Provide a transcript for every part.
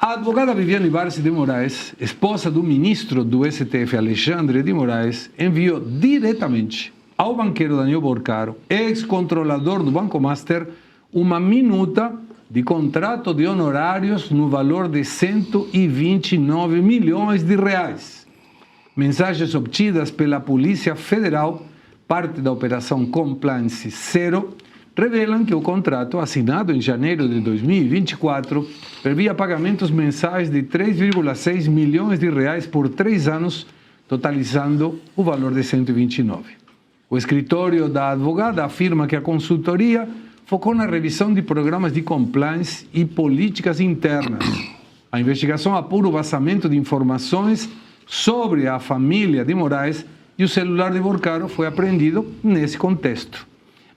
A advogada Viviane Barsi de Moraes, esposa do ministro do STF, Alexandre de Moraes, enviou diretamente ao banqueiro Daniel Porcaro, ex-controlador do Banco Master, uma minuta de contrato de honorários no valor de 129 milhões de reais. Mensagens obtidas pela Polícia Federal, parte da Operação Compliance Zero, revelam que o contrato, assinado em janeiro de 2024, previa pagamentos mensais de 3,6 milhões de reais por 3 anos, totalizando o valor de 129. O escritório da advogada afirma que a consultoria focou na revisão de programas de compliance e políticas internas. A investigação apura o vazamento de informações sobre a família de Moraes e o celular de Porcaro foi apreendido nesse contexto.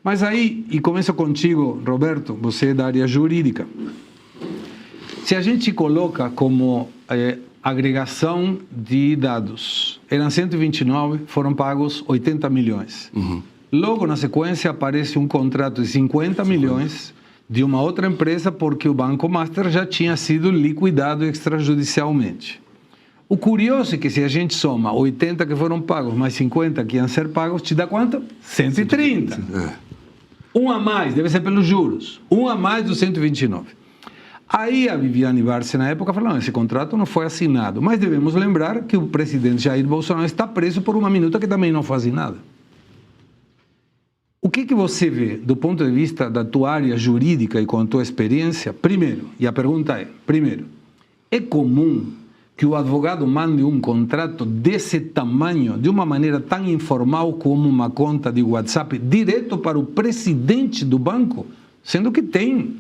Mas aí, e começo contigo, Roberto, você é da área jurídica. Se a gente coloca como agregação de dados, eram 129, foram pagos 80 milhões. Logo, na sequência, aparece um contrato de 50 milhões de uma outra empresa porque o Banco Master já tinha sido liquidado extrajudicialmente. O curioso é que se a gente soma 80 que foram pagos mais 50 que iam ser pagos, te dá quanto? 130. Um a mais, deve ser pelos juros. Um a mais dos 129. Aí a Viviane Barsi, na época, falou, não, esse contrato não foi assinado. Mas devemos lembrar que o presidente Jair Bolsonaro está preso por uma minuta que também não foi assinada. O que você vê do ponto de vista da tua área jurídica e com a tua experiência? Primeiro, e a pergunta é, é comum que o advogado mande um contrato desse tamanho, de uma maneira tão informal como uma conta de WhatsApp, direto para o presidente do banco, sendo que tem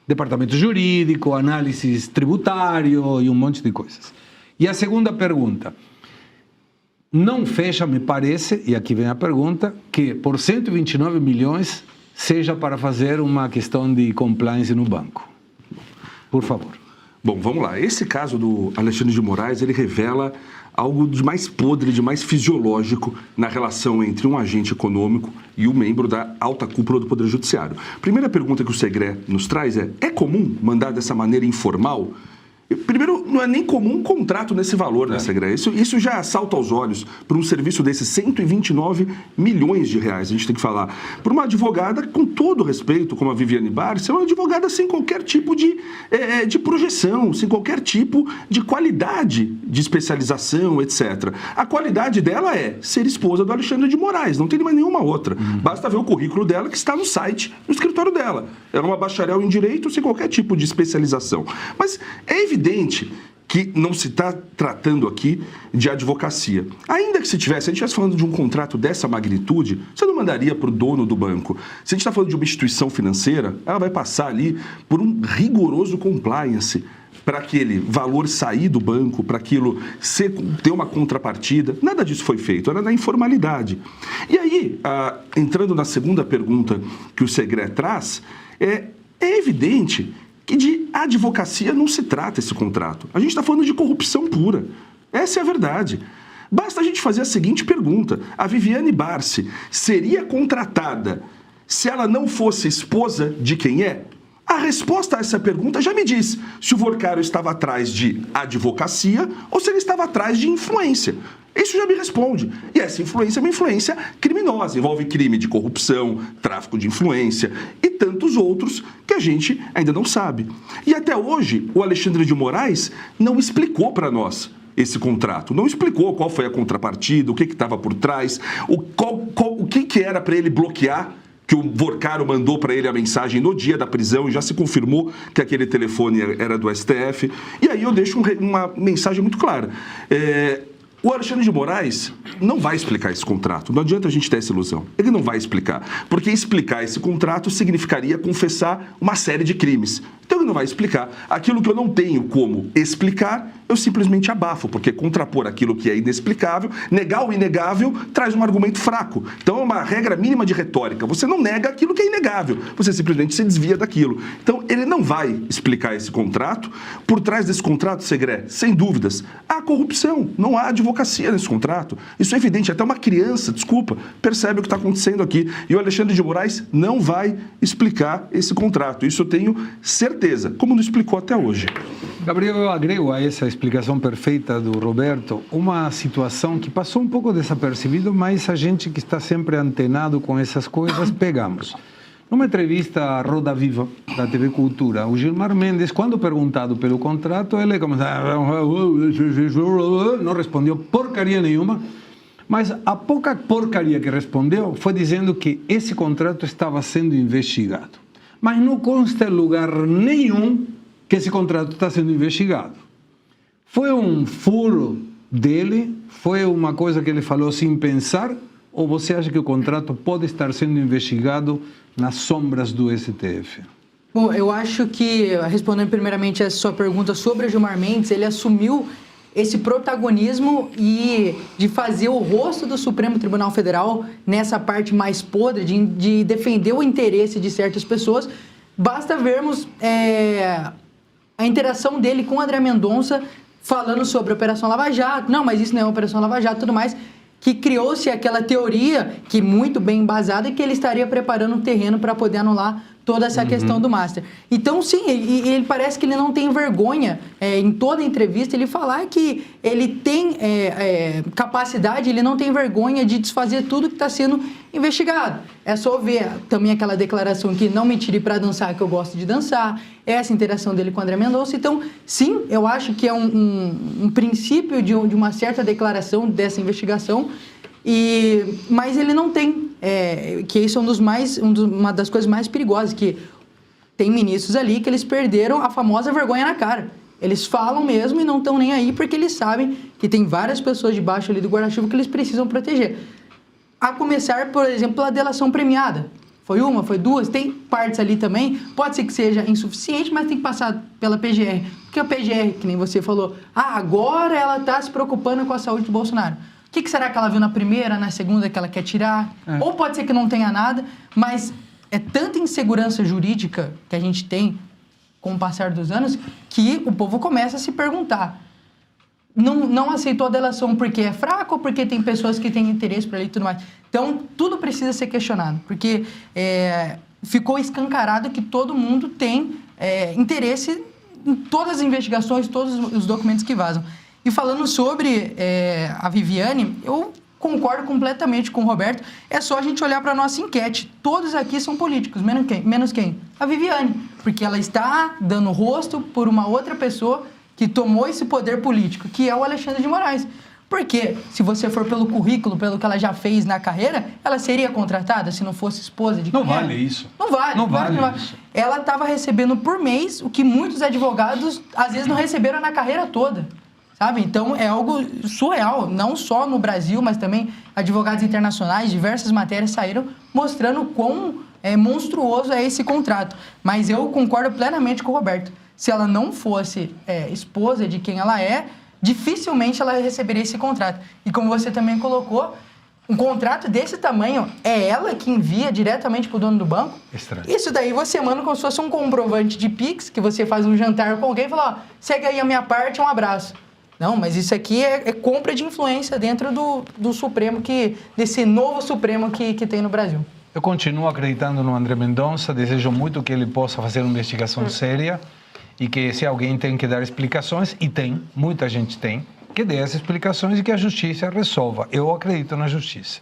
departamento jurídico, análises tributário e um monte de coisas. E a segunda pergunta, não fecha, me parece, e aqui vem a pergunta, que por 129 milhões seja para fazer uma questão de compliance no banco. Por favor. Bom, vamos lá. Esse caso do Alexandre de Moraes, ele revela algo de mais podre, de mais fisiológico na relação entre um agente econômico e um membro da alta cúpula do Poder Judiciário. Primeira pergunta que o Segré nos traz é comum mandar dessa maneira informal? Primeiro, não é nem comum um contrato nesse valor, né, Segré? Isso já salta aos olhos por um serviço desses 129 milhões de reais, a gente tem que falar. Por uma advogada, com todo respeito, como a Viviane Barsi, é uma advogada sem qualquer tipo de projeção, sem qualquer tipo de qualidade de especialização, etc. A qualidade dela é ser esposa do Alexandre de Moraes, não tem mais nenhuma outra. Basta ver o currículo dela que está no site, no escritório dela. Ela é uma bacharel em direito sem qualquer tipo de especialização. Mas é evidente que não se está tratando aqui de advocacia. Ainda que se a gente estivesse falando de um contrato dessa magnitude, você não mandaria para o dono do banco. Se a gente está falando de uma instituição financeira, ela vai passar ali por um rigoroso compliance para aquele valor sair do banco, para aquilo ter uma contrapartida. Nada disso foi feito, era na informalidade. E aí, entrando na segunda pergunta que o Segré traz, é evidente que de advocacia não se trata esse contrato. A gente está falando de corrupção pura. Essa é a verdade. Basta a gente fazer a seguinte pergunta. A Viviane Barsi seria contratada se ela não fosse esposa de quem é? A resposta a essa pergunta já me diz se o Porcaro estava atrás de advocacia ou se ele estava atrás de influência. Isso já me responde. E essa influência é uma influência criminosa, envolve crime de corrupção, tráfico de influência e tantos outros que a gente ainda não sabe. E até hoje, o Alexandre de Moraes não explicou para nós esse contrato, não explicou qual foi a contrapartida, o que estava por trás, o que era para ele bloquear, que o Porcaro mandou para ele a mensagem no dia da prisão e já se confirmou que aquele telefone era do STF. E aí eu deixo uma mensagem muito clara. O Alexandre de Moraes não vai explicar esse contrato. Não adianta a gente ter essa ilusão. Ele não vai explicar. Porque explicar esse contrato significaria confessar uma série de crimes. Então ele não vai explicar. Aquilo que eu não tenho como explicar, eu simplesmente abafo, porque contrapor aquilo que é inexplicável, negar o inegável, traz um argumento fraco. Então é uma regra mínima de retórica. Você não nega aquilo que é inegável, você simplesmente se desvia daquilo. Então ele não vai explicar esse contrato. Por trás desse contrato, Segré, sem dúvidas, há corrupção, não há advocacia nesse contrato. Isso é evidente, até uma criança, desculpa, percebe o que está acontecendo aqui. E o Alexandre de Moraes não vai explicar esse contrato. Isso eu tenho certeza, como não explicou até hoje. Gabriel, eu agrego a essa explicação perfeita do Roberto uma situação que passou um pouco desapercebido, mas a gente que está sempre antenado com essas coisas, pegamos. Numa entrevista à Roda Viva, da TV Cultura, o Gilmar Mendes, quando perguntado pelo contrato, ele não respondeu porcaria nenhuma, mas a pouca porcaria que respondeu foi dizendo que esse contrato estava sendo investigado. Mas não consta em lugar nenhum que esse contrato está sendo investigado. Foi um furo dele? Foi uma coisa que ele falou sem pensar? Ou você acha que o contrato pode estar sendo investigado nas sombras do STF? Bom, eu acho que, respondendo primeiramente a sua pergunta sobre o Gilmar Mendes, ele assumiu esse protagonismo e de fazer o rosto do Supremo Tribunal Federal nessa parte mais podre, de defender o interesse de certas pessoas. Basta vermos a interação dele com o André Mendonça falando sobre a Operação Lava Jato. Não, mas isso não é a Operação Lava Jato e tudo mais. Que criou-se aquela teoria, que muito bem embasada, que ele estaria preparando um terreno para poder anular toda essa questão do Master. Então, sim, ele parece que ele não tem vergonha, em toda entrevista, ele falar que ele tem capacidade, ele não tem vergonha de desfazer tudo que está sendo investigado. É só ver também aquela declaração que não me tire para dançar, que eu gosto de dançar, essa interação dele com o André Mendonça. Então, sim, eu acho que é um princípio de uma certa declaração dessa investigação, mas ele não tem, que isso é uma das coisas mais perigosas, que tem ministros ali que eles perderam a famosa vergonha na cara. Eles falam mesmo e não estão nem aí porque eles sabem que tem várias pessoas debaixo ali do guarda-chuva que eles precisam proteger. A começar, por exemplo, pela delação premiada. Foi uma, foi duas, tem partes ali também, pode ser que seja insuficiente, mas tem que passar pela PGR. Porque a PGR, que nem você falou, agora ela está se preocupando com a saúde do Bolsonaro. O que será que ela viu na primeira, na segunda que ela quer tirar? Ou pode ser que não tenha nada, mas é tanta insegurança jurídica que a gente tem com o passar dos anos que o povo começa a se perguntar. Não aceitou a delação porque é fraco ou porque tem pessoas que têm interesse por ali e tudo mais. Então, tudo precisa ser questionado, porque ficou escancarado que todo mundo tem interesse em todas as investigações, todos os documentos que vazam. E falando sobre a Viviane, eu concordo completamente com o Roberto. É só a gente olhar para a nossa enquete. Todos aqui são políticos, menos quem? A Viviane. Porque ela está dando rosto por uma outra pessoa que tomou esse poder político, que é o Alexandre de Moraes. Porque, se você for pelo currículo, pelo que ela já fez na carreira, ela seria contratada se não fosse esposa de quem? Não vale isso. Não vale. Não vale isso. Ela estava recebendo por mês o que muitos advogados, às vezes, não receberam na carreira toda. Sabe? Então, é algo surreal, não só no Brasil, mas também advogados internacionais, diversas matérias saíram mostrando quão monstruoso é esse contrato. Mas eu concordo plenamente com o Roberto. Se ela não fosse esposa de quem ela é, dificilmente ela receberia esse contrato. E como você também colocou, um contrato desse tamanho, é ela que envia diretamente para o dono do banco? Estranho. Isso daí você manda como se fosse um comprovante de Pix, que você faz um jantar com alguém e fala, ó, segue aí a minha parte, um abraço. Não, mas isso aqui é compra de influência dentro do Supremo, desse novo Supremo que tem no Brasil. Eu continuo acreditando no André Mendonça, desejo muito que ele possa fazer uma investigação séria e que se alguém tem que dar explicações, e tem, muita gente tem, que dê essas explicações e que a justiça resolva. Eu acredito na justiça.